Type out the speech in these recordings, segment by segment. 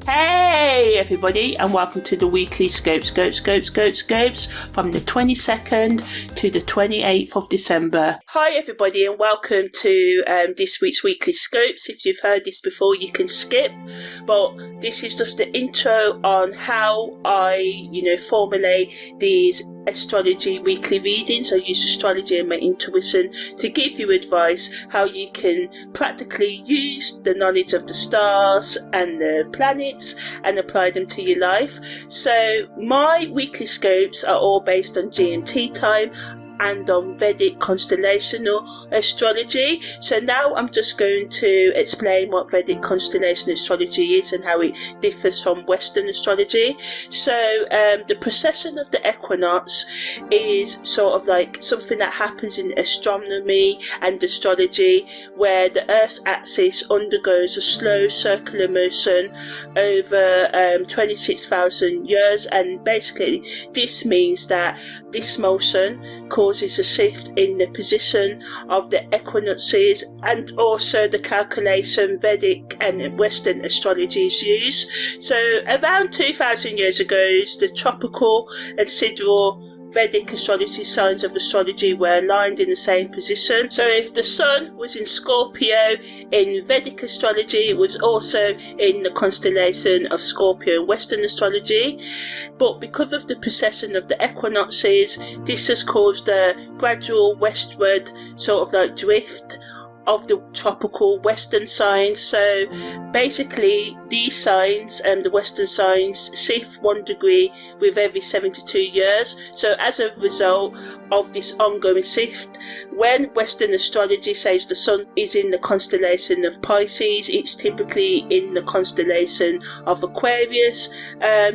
Hey everybody, and welcome to the weekly scopes from the 22nd to the 28th of December. Hi everybody, and welcome to this week's weekly scopes. If you've heard this before, you can skip, but this is just the intro on how I formulate these astrology weekly readings. I use astrology and my intuition to give you advice how you can practically use the knowledge of the stars and the planets and apply them to your life. So my weekly scopes are all based on GMT time and on Vedic Constellational Astrology. So now I'm just going to explain what Vedic Constellational Astrology is and how it differs from Western astrology. So the precession of the equinox is sort of like something that happens in astronomy and astrology, where the Earth's axis undergoes a slow circular motion over 26,000 years, and basically this means that this motion causes a shift in the position of the equinoxes, and also the calculation Vedic and Western astrologies use. So around 2,000 years ago, the tropical and sidereal Vedic astrology signs of astrology were aligned in the same position. So if the sun was in Scorpio in Vedic astrology, it was also in the constellation of Scorpio in Western astrology. But because of the precession of the equinoxes, this has caused a gradual westward sort of like drift of the tropical Western signs. So basically these signs and the Western signs shift 1 degree with every 72 years. So as a result of this ongoing shift, when Western astrology says the sun is in the constellation of Pisces, it's typically in the constellation of Aquarius.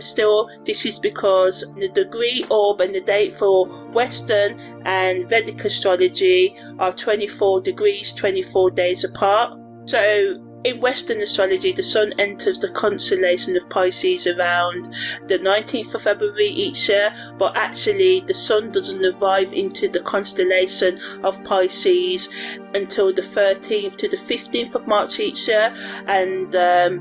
Still, this is because the degree, orb and the date for Western and Vedic astrology are 24 degrees, 24 days apart. So in Western astrology, the sun enters the constellation of Pisces around the 19th of February each year, but actually the sun doesn't arrive into the constellation of Pisces until the 13th to the 15th of March each year. And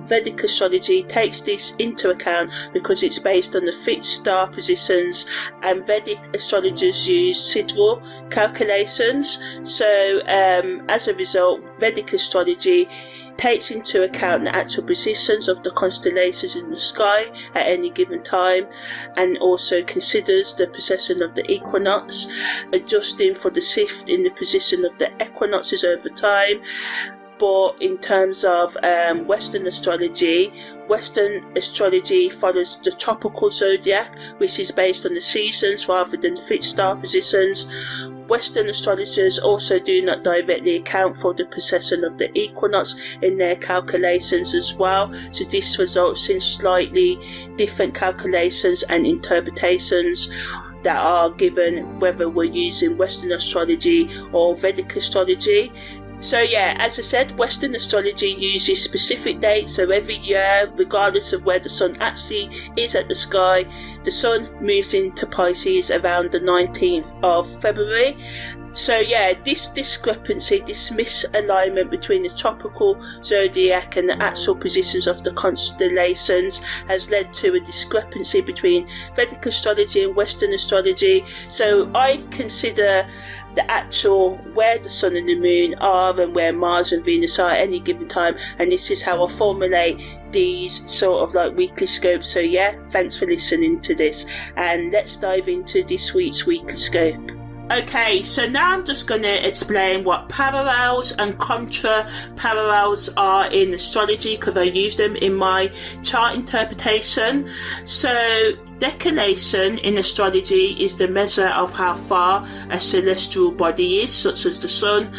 Vedic astrology takes this into account because it's based on the fixed star positions, and Vedic astrologers use sidereal calculations. So as a result, Vedic astrology takes into account the actual positions of the constellations in the sky at any given time, and also considers the precession of the equinox, adjusting for the shift in the position of the equinoxes over time. But in terms of Western astrology follows the tropical zodiac, which is based on the seasons rather than fixed star positions. Western astrologers also do not directly account for the precession of the equinox in their calculations as well, so this results in slightly different calculations and interpretations that are given whether we're using Western astrology or Vedic astrology. So yeah, as I said, Western astrology uses specific dates, so every year, regardless of where the sun actually is at the sky, the sun moves into Pisces around the 19th of February. So yeah, this discrepancy, this misalignment between the tropical zodiac and the actual positions of the constellations has led to a discrepancy between Vedic astrology and Western astrology. So I consider the actual where the sun and the moon are and where Mars and Venus are at any given time, and this is how I formulate these sort of like weekly scopes. So yeah, thanks for listening to this, and let's dive into this week's weekly scope. Okay, so now I'm just going to explain what parallels and contra parallels are in astrology, because I use them in my chart interpretation. So declination in astrology is the measure of how far a celestial body is, such as the sun,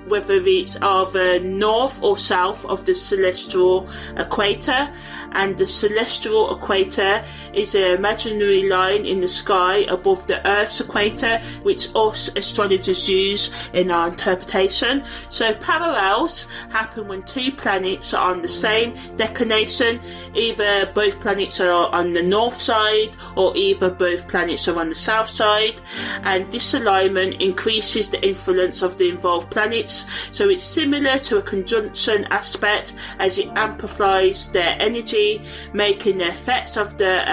whether it's either north or south of the celestial equator. And the celestial equator is an imaginary line in the sky above the Earth's equator, which us astrologers use in our interpretation. So parallels happen when two planets are on the same declination. Either both planets are on the north side side, or either both planets are on the south side, and this alignment increases the influence of the involved planets. So it's similar to a conjunction aspect, as it amplifies their energy, making the effects of the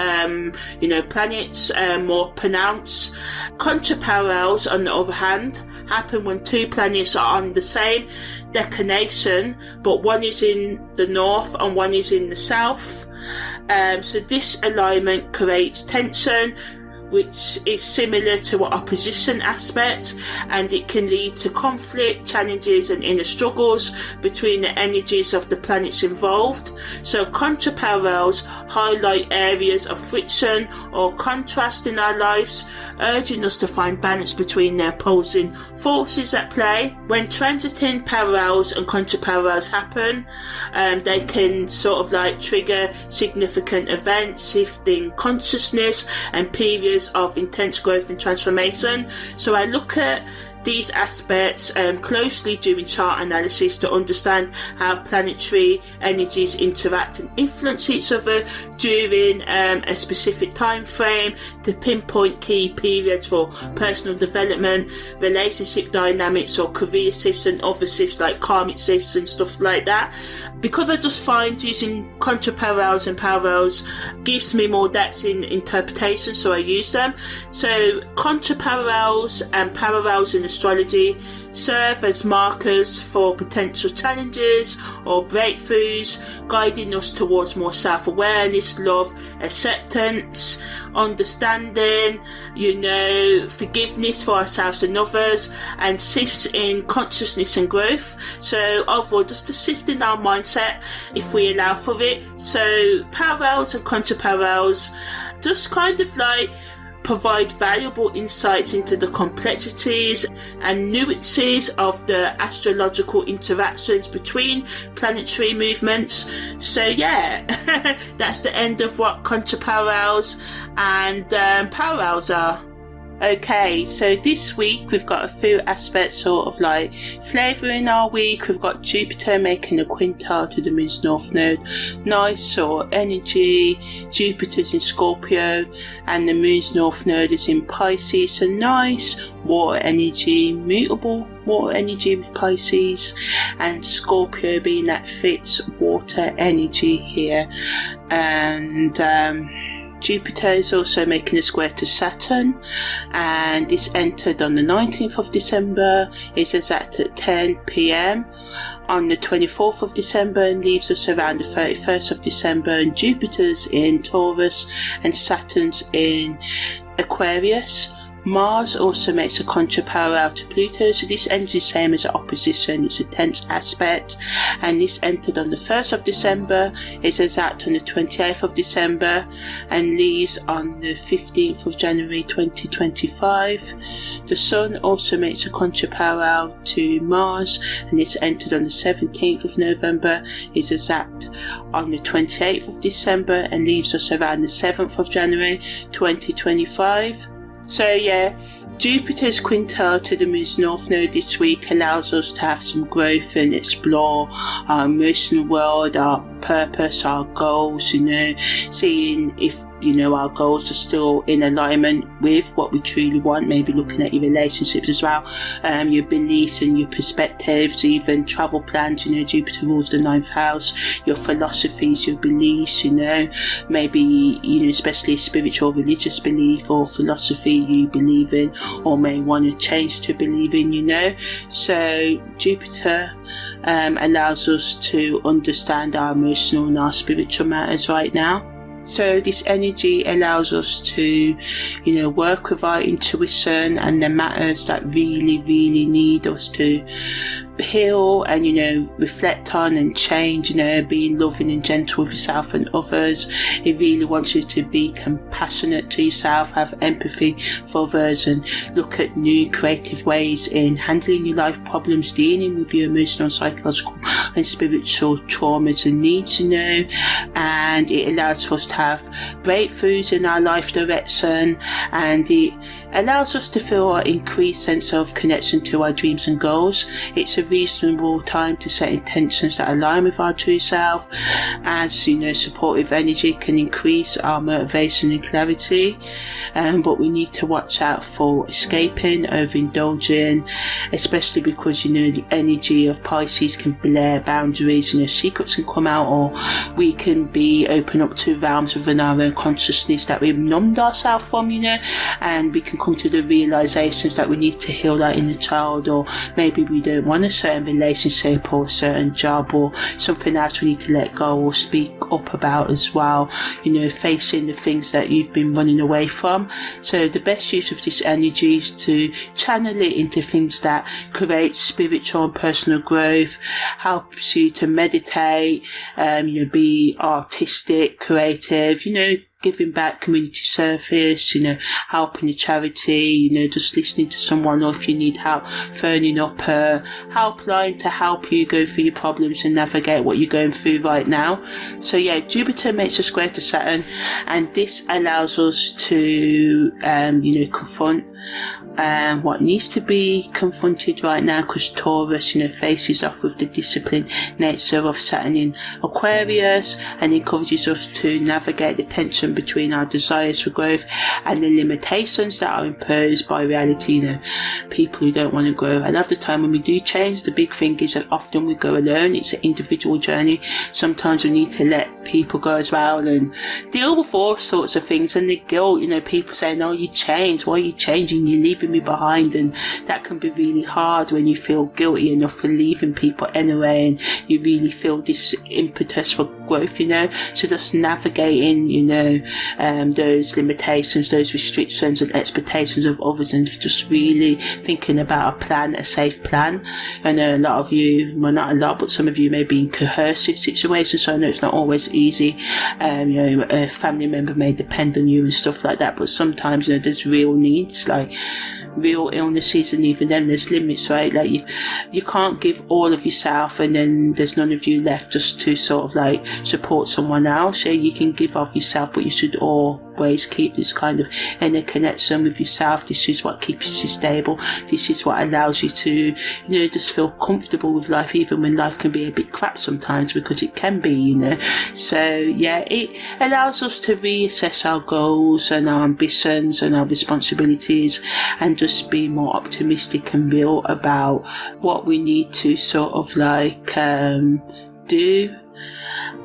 planets more pronounced. Contraparallels, on the other hand, happen when two planets are on the same declination, but one is in the north and one is in the south. So this alignment creates tension, which is similar to an opposition aspect, and it can lead to conflict, challenges and inner struggles between the energies of the planets involved. So contraparallels highlight areas of friction or contrast in our lives, urging us to find balance between the opposing forces at play. When transiting parallels and contraparallels happen, they can sort of like trigger significant events, shifting consciousness and periods of intense growth and transformation. So I look at these aspects closely during chart analysis to understand how planetary energies interact and influence each other during a specific time frame, to pinpoint key periods for personal development, relationship dynamics or career shifts, and other shifts like karmic shifts and stuff like that. Because I just find using contraparallels and parallels gives me more depth in interpretation, so I use them. So contraparallels and parallels in astrology serve as markers for potential challenges or breakthroughs, guiding us towards more self-awareness, love, acceptance, understanding, forgiveness for ourselves and others, and shifts in consciousness and growth. So overall, just a shift in our mindset if we allow for it. So parallels and contraparallels just kind of like provide valuable insights into the complexities and nuances of the astrological interactions between planetary movements. So yeah, that's the end of what contraparallels and parallels are. Okay, so this week we've got a few aspects sort of like flavouring our week. We've got Jupiter making a quintile to the Moon's North Node. Nice sort of energy. Jupiter's in Scorpio and the Moon's North Node is in Pisces. So nice water energy, mutable water energy with Pisces, and Scorpio being that fits water energy here. And Jupiter is also making a square to Saturn, and this entered on the 19th of December, is exact at 10 p.m. on the 24th of December and leaves us around the 31st of December, and Jupiter's in Taurus and Saturn's in Aquarius. Mars also makes a contraparallel to Pluto, so this energy is the same as an opposition, it's a tense aspect, and this entered on the 1st of December, is exact on the 28th of December, and leaves on the 15th of January 2025. The Sun also makes a contraparallel to Mars, and it's entered on the 17th of November, is exact on the 28th of December, and leaves us around the 7th of January 2025. So yeah, Jupiter's quintile to the Moon's North Node this week allows us to have some growth and explore our emotional world, our purpose, our goals, seeing if our goals are still in alignment with what we truly want, maybe looking at your relationships as well, your beliefs and your perspectives, even travel plans. Jupiter rules the 9th house, your philosophies, your beliefs, maybe especially a spiritual religious belief or philosophy you believe in or may want to change to believe in. So Jupiter allows us to understand our emotional and our spiritual matters right now. So this energy allows us to, work with our intuition and the matters that really, really need us to heal and, reflect on and change, being loving and gentle with yourself and others. It really wants you to be compassionate to yourself, have empathy for others, and look at new creative ways in handling your life problems, dealing with your emotional, psychological and spiritual traumas and needs, and it allows us to have breakthroughs in our life direction, and it allows us to feel an increased sense of connection to our dreams and goals. It's a reasonable time to set intentions that align with our true self, as supportive energy can increase our motivation and clarity, but we need to watch out for escaping, overindulging, especially because the energy of Pisces can blur boundaries, secrets can come out, or we can be open up to realms within our own consciousness that we've numbed ourselves from, and we can come to the realizations that we need to heal that inner child, or maybe we don't want a certain relationship or a certain job or something else we need to let go or speak up about as well, facing the things that you've been running away from. So the best use of this energy is to channel it into things that create spiritual and personal growth, helps you to meditate, be artistic, creative, giving back, community service, helping the charity, just listening to someone, or if you need help, phoning up a helpline to help you go through your problems and navigate what you're going through right now. So Jupiter makes a square to Saturn, and this allows us to, confront what needs to be confronted right now, because Taurus, faces off with the disciplined nature of Saturn in Aquarius and encourages us to navigate the tension between our desires for growth and the limitations that are imposed by reality. People who don't want to grow. A lot of the time when we do change, the big thing is that often we go alone. It's an individual journey. Sometimes we need to let people go as well and deal with all sorts of things, and the guilt, people saying, oh, you changed, why are you changing, you're leaving me behind, and that can be really hard when you feel guilty enough for leaving people anyway, and you really feel this impetus for growth, so just navigating, those limitations, those restrictions and expectations of others, and just really thinking about a plan, a safe plan. I know a lot of you, well, not a lot, but some of you may be in coercive situations, so I know it's not always easy. A family member may depend on you and stuff like that, but sometimes there's real needs, like real illnesses, and even then there's limits, right? Like you can't give all of yourself and then there's none of you left just to sort of like support someone else. You can give of yourself, but you should always keep this kind of inner connection with yourself. This is what keeps you stable. This is what allows you to just feel comfortable with life, even when life can be a bit crap sometimes, because it can be, so it allows us to reassess our goals and our ambitions and our responsibilities, and just be more optimistic and real about what we need to sort of like do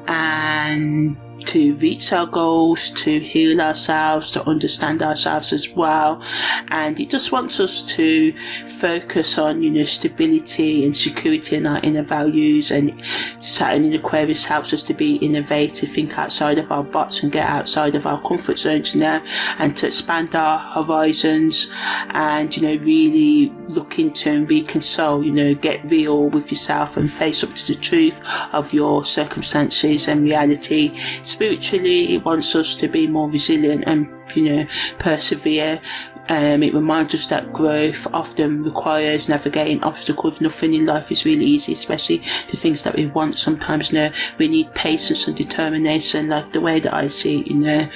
and to reach our goals, to heal ourselves, to understand ourselves as well. And it just wants us to focus on stability and security in our inner values. And Saturn in Aquarius helps us to be innovative, think outside of our box and get outside of our comfort zones and to expand our horizons, and really look into and reconcile, get real with yourself and face up to the truth of your circumstances and reality. Spiritually, it wants us to be more resilient and persevere. It reminds us that growth often requires navigating obstacles. Nothing in life is really easy, especially the things that we want. Sometimes we need patience and determination, like the way that I see it.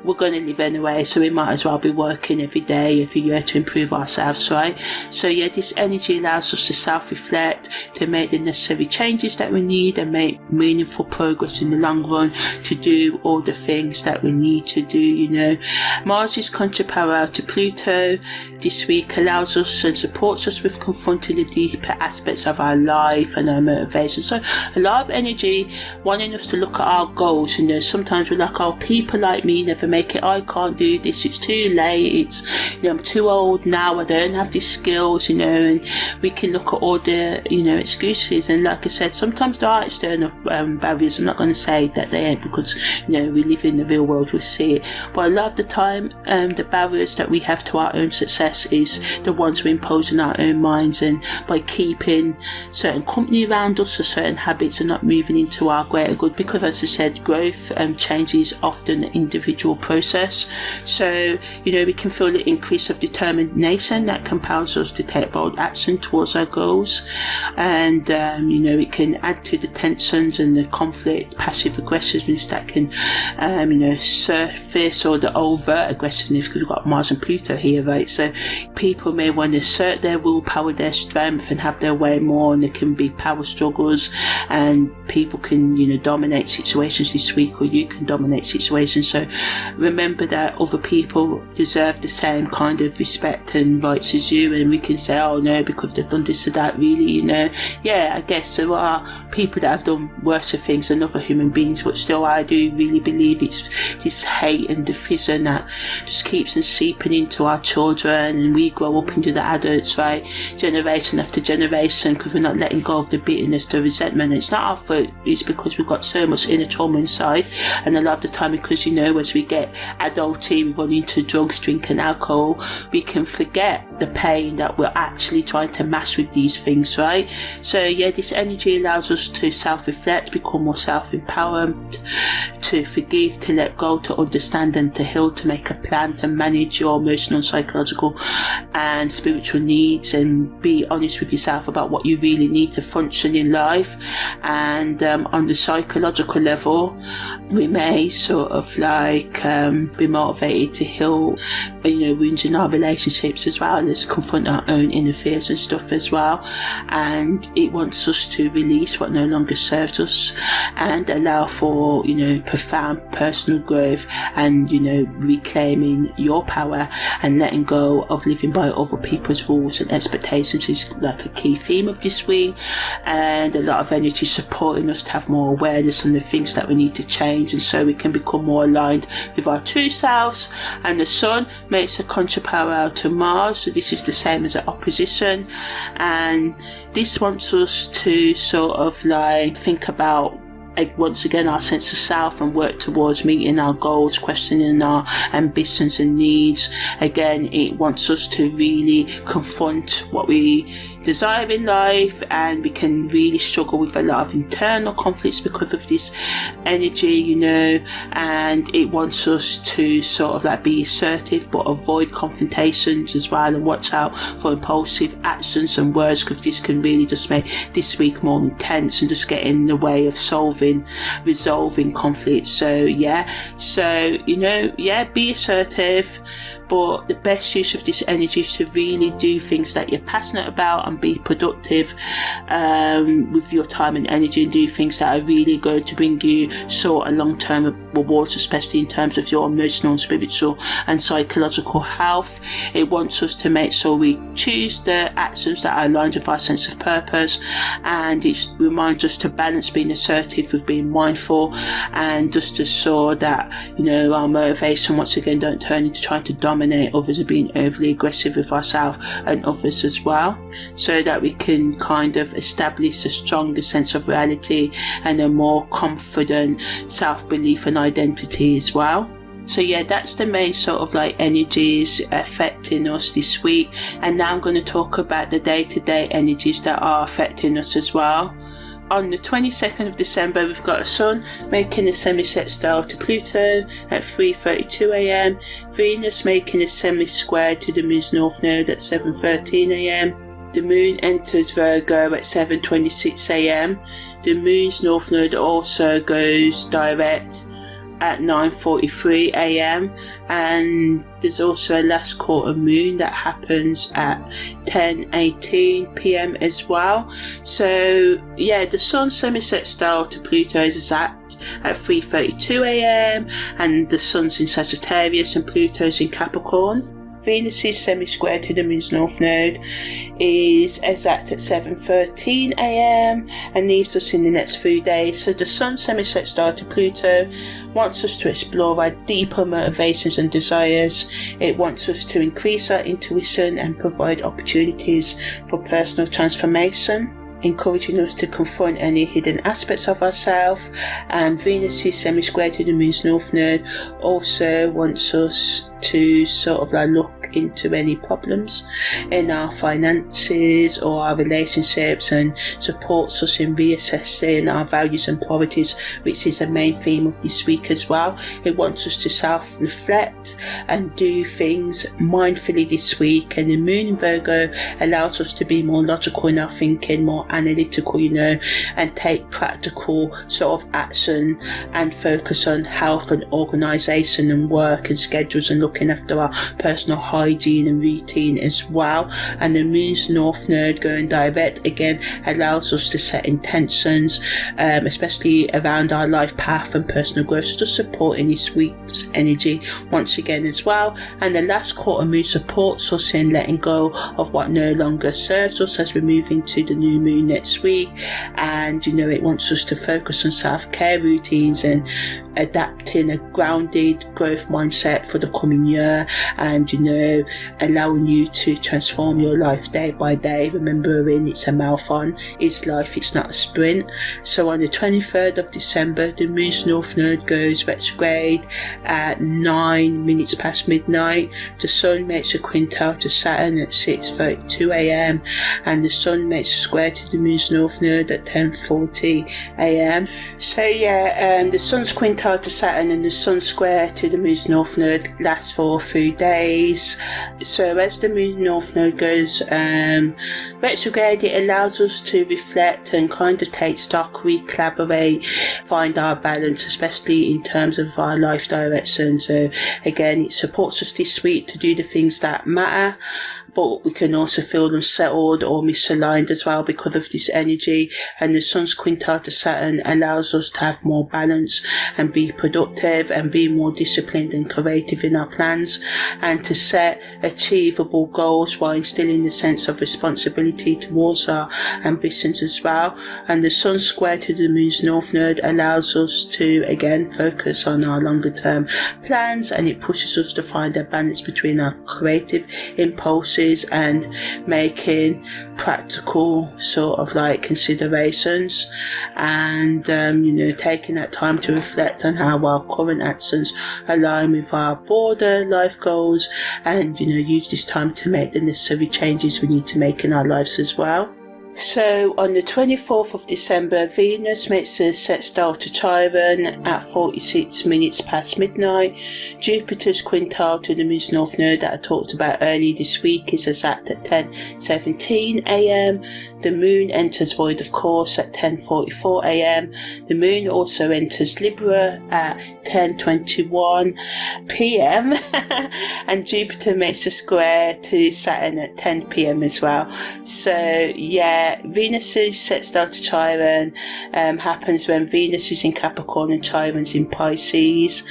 We're going to live anyway, so we might as well be working every day, every year to improve ourselves, right? So this energy allows us to self-reflect, to make the necessary changes that we need and make meaningful progress in the long run, to do all the things that we need to do. Mars is contra to Pluto this week, allows us and supports us with confronting the deeper aspects of our life and our motivation. So a lot of energy wanting us to look at our goals. Sometimes we're like, oh, people like me never make it, I can't do this, it's too late, it's I'm too old now, I don't have these skills, and we can look at all the excuses. And like I said, sometimes there are external barriers. I'm not going to say that they ain't, because we live in the real world, we see it, but a lot of the time the barriers that we have to our own success is the ones we impose in our own minds, and by keeping certain company around us or certain habits and not moving into our greater good, because as I said, growth and change is often an individual natural process. So, we can feel the increase of determination that compels us to take bold action towards our goals. And, it can add to the tensions and the conflict, passive aggressiveness that can, surface, or the overt aggressiveness, because we've got Mars and Pluto here, right? So people may want to assert their willpower, their strength, and have their way more, and there can be power struggles, and people can, dominate situations this week, or you can dominate situations. So remember that other people deserve the same kind of respect and rights as you, and we can say, oh no, because they've done this or that, really, yeah, I guess there are people that have done worse things than other human beings, but still I do really believe it's this hate and division that just keeps on seeping into our children, and we grow up into the adults, right, generation after generation, because we're not letting go of the bitterness, the resentment. It's not our fault, it's because we've got so much inner trauma inside, and a lot of the time, because as we get adulty, we run into drugs, drink and alcohol, we can forget the pain that we're actually trying to mask with these things, right? So yeah, this energy allows us to self-reflect, become more self-empowered, to forgive, to let go, to understand and to heal, to make a plan, to manage your emotional, psychological and spiritual needs, and be honest with yourself about what you really need to function in life. And on the psychological level, we may sort of be motivated to heal wounds in our relationships as well, as confront our own inner fears and stuff as well. And it wants us to release what no longer serves us and allow for profound personal growth, and reclaiming your power and letting go of living by other people's rules and expectations is like a key theme of this week, and a lot of energy supporting us to have more awareness on the things that we need to change, and so we can become more aligned with our true selves. And the Sun makes a contra to Mars, so this is the same as an opposition, and this wants us to sort of think about once again our sense of self and work towards meeting our goals, questioning our ambitions and needs. Again, it wants us to really confront what we desire in life, and we can really struggle with a lot of internal conflicts because of this energy, and it wants us to sort of be assertive but avoid confrontations as well, and watch out for impulsive actions and words, because this can really just make this week more intense and just get in the way of resolving conflicts. So be assertive, but the best use of this energy is to really do things that you're passionate about and be productive with your time and energy, and do things that are really going to bring you short and long-term rewards, especially in terms of your emotional, spiritual and psychological health. It wants us to make sure we choose the actions that are aligned with our sense of purpose, and it reminds us to balance being assertive with being mindful, and just to ensure that our motivation once again don't turn into trying to dominate others, or being overly aggressive with ourselves and others as well, so that we can kind of establish a stronger sense of reality and a more confident self-belief and identity as well. So yeah, that's the main sort of energies affecting us this week. And now I'm going to talk about the day-to-day energies that are affecting us as well. On the 22nd of December, we've got a Sun making a semi-sextile to Pluto at 3:32 a.m, Venus making a semi-square to the Moon's North Node at 7:13 a.m, the Moon enters Virgo at 7:26 a.m, the Moon's North Node also goes direct at 9:43 a.m, and there's also a last quarter moon that happens at 10:18 p.m. as well. So yeah, the Sun semi-sextile to Pluto is exact at 3:32 a.m, and the Sun's in Sagittarius and Pluto's in Capricorn. Venus's semi-square to the Moon's North Node is exact at 7:13 a.m. and leaves us in the next few days. So the Sun semi-sextile to Pluto wants us to explore our deeper motivations and desires. It wants us to increase our intuition and provide opportunities for personal transformation, encouraging us to confront any hidden aspects of ourselves. And Venus's semi-square to the Moon's North Node also wants us to sort of like look into any problems in our finances or our relationships, and supports us in reassessing our values and priorities, which is the main theme of this week as well. It wants us to self-reflect and do things mindfully this week, and the moon in Virgo allows us to be more logical in our thinking, more analytical, and take practical sort of action and focus on health and organisation and work and schedules and looking after our personal hygiene and routine as well. And the moon's north node going direct again allows us to set intentions, especially around our life path and personal growth, so just supporting this week's energy once again as well. And the last quarter moon supports us in letting go of what no longer serves us as we're moving to the new moon next week. And it wants us to focus on self-care routines and adapting a grounded growth mindset for the coming year, and allowing you to transform your life day by day, remembering it's a marathon, it's life, it's not a sprint. So on the 23rd of December, the moon's north node goes retrograde at 9 minutes past midnight. The sun makes a quintil to Saturn at 6:32 a.m. and the sun makes a square to the moon's north node at 10:40 a.m. So the sun's quintil to Saturn and the sun square to the moon's north node lasts for 3 days. So as the moon north node goes retrograde, it allows us to reflect and kind of take stock, recollaborate, find our balance, especially in terms of our life direction. So again, it supports us this week to do the things that matter, but we can also feel unsettled or misaligned as well because of this energy. And the sun's quintil to Saturn allows us to have more balance and be productive and be more disciplined and creative in our plans, and to set achievable goals while instilling a sense of responsibility towards our ambitions as well. And the sun square to the moon's north node allows us to again focus on our longer term plans, and it pushes us to find a balance between our creative impulses and making practical sort of like considerations, and taking that time to reflect on how our current actions align with our broader life goals, and use this time to make the necessary changes we need to make in our lives as well. So on the 24th of December, Venus makes a sextile to Chiron at 46 minutes past midnight. Jupiter's quintil to the moon's north node that I talked about earlier this week is exact at 10:17 a.m. The moon enters void of course at 10:44 a.m. The moon also enters Libra at 10:21 p.m. and Jupiter makes a square to Saturn at 10 p.m. as well. So Venus's sextile to Chiron happens when Venus is in Capricorn and Chiron's in Pisces.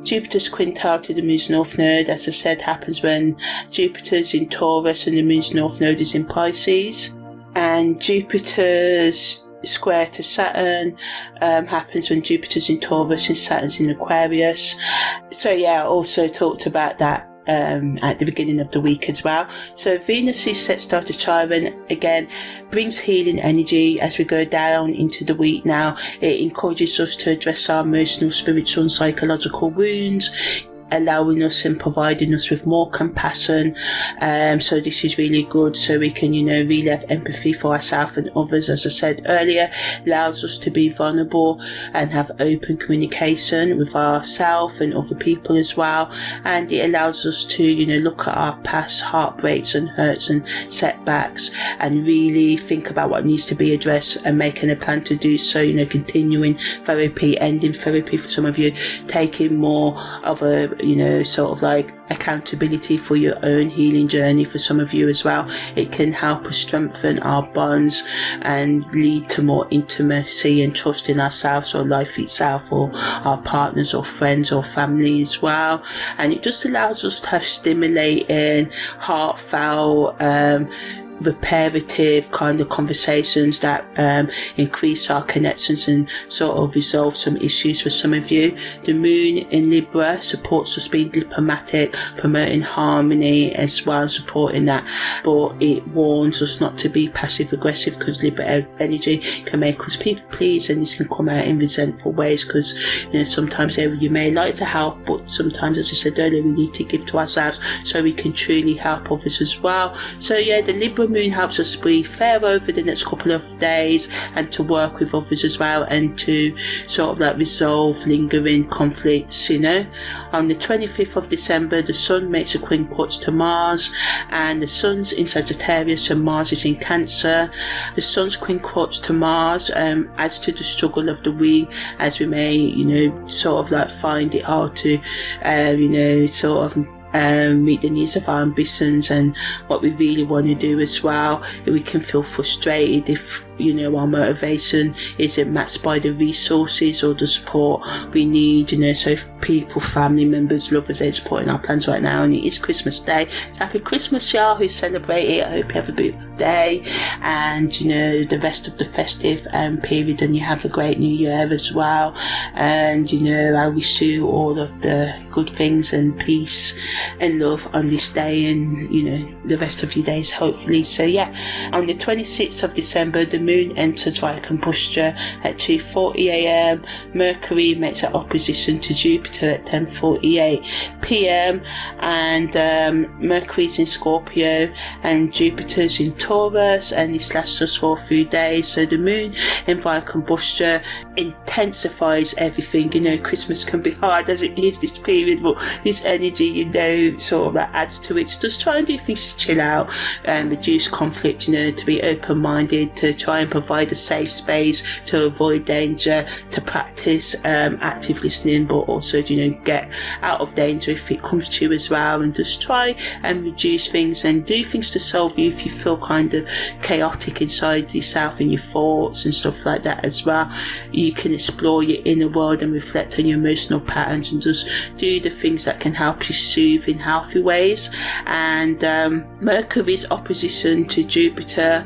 Jupiter's quintil to the moon's north node, as I said, happens when Jupiter's in Taurus and the moon's north node is in Pisces. And Jupiter's square to Saturn happens when Jupiter's in Taurus and Saturn's in Aquarius. So I also talked about that at the beginning of the week as well. So Venus's sextile to Chiron again brings healing energy as we go down into the week now. It encourages us to address our emotional, spiritual and psychological wounds, allowing us and providing us with more compassion. So this is really good, so we can really have empathy for ourselves and others. As I said earlier, allows us to be vulnerable and have open communication with ourselves and other people as well. And it allows us to look at our past heartbreaks and hurts and setbacks and really think about what needs to be addressed and making a plan to do so. Continuing therapy, ending therapy for some of you, taking more of a sort of like accountability for your own healing journey for some of you as well. It can help us strengthen our bonds and lead to more intimacy and trust in ourselves or life itself or our partners or friends or family as well. And it just allows us to have stimulating, heartfelt reparative kind of conversations that increase our connections and sort of resolve some issues for some of you. The moon in Libra supports us being diplomatic, promoting harmony as well, supporting that, but it warns us not to be passive aggressive, because Libra energy can make us people please, and this can come out in resentful ways, because sometimes you may like to help, but sometimes, as I said earlier, we need to give to ourselves so we can truly help others as well. So yeah, the Libra moon helps us be fair over the next couple of days and to work with others as well, and to sort of like resolve lingering conflicts. On the 25th of December, the Sun makes a quincunx to Mars, and the Sun's in Sagittarius and Mars is in Cancer. The Sun's quincunx to Mars adds to the struggle of the we, as we may sort of like find it hard to sort of meet the needs of our ambitions and what we really want to do as well. We can feel frustrated if our motivation isn't matched by the resources or the support we need, so if people, family members, lovers ain't supporting our plans right now, and it is Christmas Day, so happy Christmas y'all who celebrate it. I hope you have a beautiful day and the rest of the festive period, and you have a great new year as well. And I wish you all of the good things and peace and love on this day, and the rest of your days hopefully. So yeah, on the 26th of December, the moon enters via combustion at 2:40 a.m. Mercury makes an opposition to Jupiter at 10:48 p.m. and Mercury's in Scorpio and Jupiter's in Taurus, and this lasts us for a few days. So the moon in via combustion intensifies everything. Christmas can be hard as it is this period, but this energy sort of that adds to it. So just try and do things to chill out and reduce conflict, to be open-minded, to try and provide a safe space to avoid danger, to practice active listening, but also get out of danger if it comes to you as well, and just try and reduce things and do things to solve you if you feel kind of chaotic inside yourself and your thoughts and stuff like that as well. You can explore your inner world and reflect on your emotional patterns and just do the things that can help you soothe in healthy ways. And Mercury's opposition to Jupiter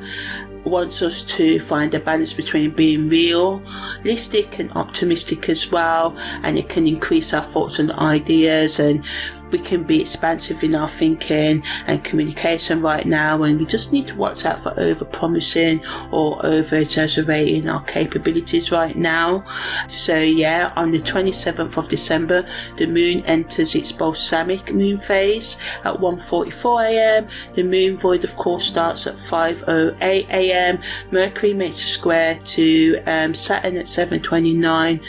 wants us to find a balance between being realistic and optimistic as well, and it can increase our thoughts and ideas, and we can be expansive in our thinking and communication right now, and we just need to watch out for over promising or over exaggerating our capabilities right now. So yeah, on the 27th of December, the moon enters its balsamic moon phase at 1:44 a.m. The moon void of course starts at 5:08 a.m. Mercury makes a square to Saturn at 7:29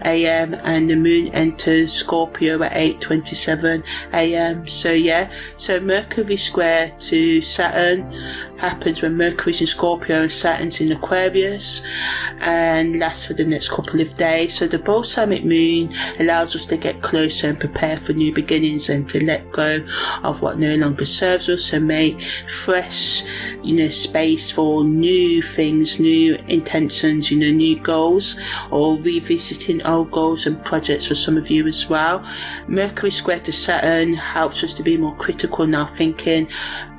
a.m. and the moon enters Scorpio at 8:27 a.m. So yeah, so Mercury square to Saturn happens when Mercury's in Scorpio and Saturn's in Aquarius, and lasts for the next couple of days. So the balsamic moon allows us to get closer and prepare for new beginnings, and to let go of what no longer serves us and make fresh space for new things, new intentions, new goals, or revisiting old goals and projects for some of you as well. Mercury square to Saturn helps us to be more critical in our thinking,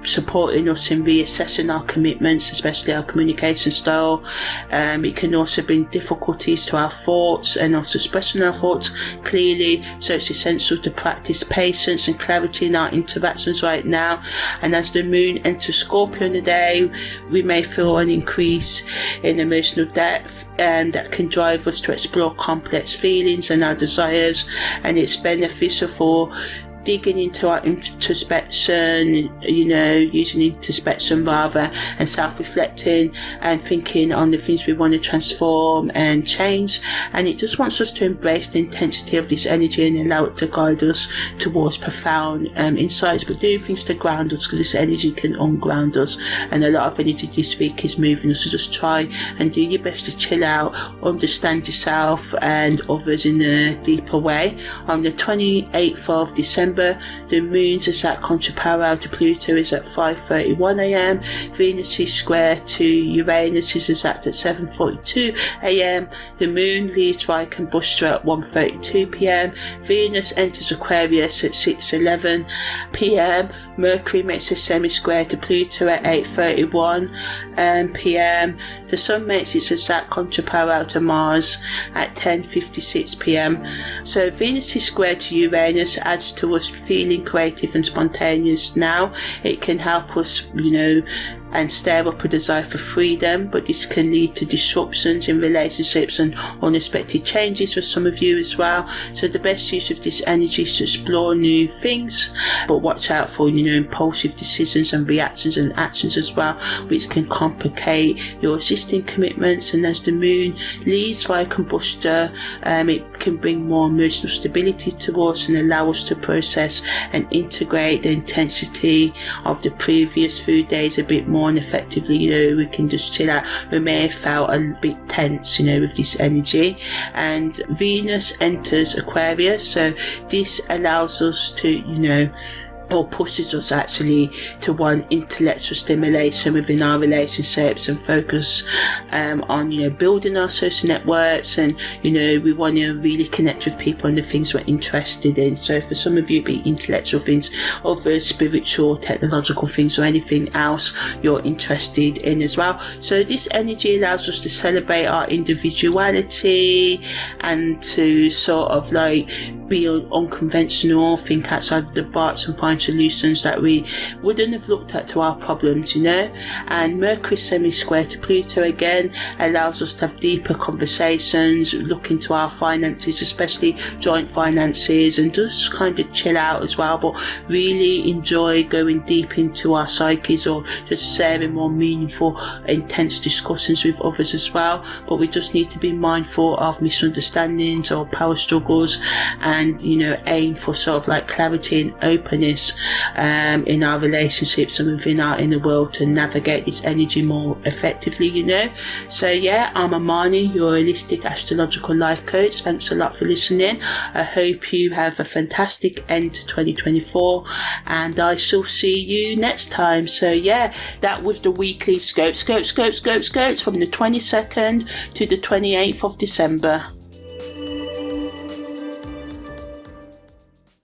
supporting us in reassessing our commitments, especially our communication style. It can also bring difficulties to our thoughts and also expressing our thoughts clearly, so it's essential to practice patience and clarity in our interactions right now. And as the moon enters Scorpio in the day, we may feel an increase in emotional depth, and that can drive us to explore complex feelings and our desires, and it's beneficial for digging into our introspection, using introspection rather, and self-reflecting and thinking on the things we want to transform and change. And it just wants us to embrace the intensity of this energy and allow it to guide us towards profound insights, but doing things to ground us, because this energy can unground us, and a lot of energy this week is moving us. So just try and do your best to chill out, understand yourself and others in a deeper way. On the 28th of December, December. The moon's exact conjunct parallel to Pluto is at 5:31 a.m. Venus is square to Uranus is exact at 7:42 a.m. The moon leaves via combustor at 1:32 p.m. Venus enters Aquarius at 6:11 p.m. Mercury makes a semi-square to Pluto at 8:31 p.m. The Sun makes its exact conjunct parallel to Mars at 10:56 p.m. So Venus is square to Uranus adds to us feeling creative and spontaneous now. It can help us, and stir up a desire for freedom, but this can lead to disruptions in relationships and unexpected changes for some of you as well. So the best use of this energy is to explore new things, but watch out for impulsive decisions and reactions and actions as well, which can complicate your existing commitments. And as the moon leaves via combustor, it can bring more emotional stability to us and allow us to process and integrate the intensity of the previous few days a bit more, and effectively, we can just chill out. We may have felt a bit tense, with this energy. And Venus enters Aquarius, so this allows us to, or pushes us actually to want intellectual stimulation within our relationships and focus on building our social networks, and we want to really connect with people and the things we're interested in. So for some of you, be intellectual things, other spiritual, technological things, or anything else you're interested in as well. So this energy allows us to celebrate our individuality and to sort of be unconventional, think outside the box and find solutions that we wouldn't have looked at to our problems, And Mercury semi-square to Pluto again allows us to have deeper conversations, look into our finances, especially joint finances, and just kind of chill out as well, but really enjoy going deep into our psyches, or just sharing more meaningful, intense discussions with others as well. But we just need to be mindful of misunderstandings or power struggles, and aim for sort of clarity and openness in our relationships and within our inner world to navigate this energy more effectively, So yeah, I'm Amani, your holistic astrological life coach. Thanks a lot for listening. I hope you have a fantastic end to 2024, and I shall see you next time. So yeah, that was the weekly scopes from the 22nd to the 28th of December.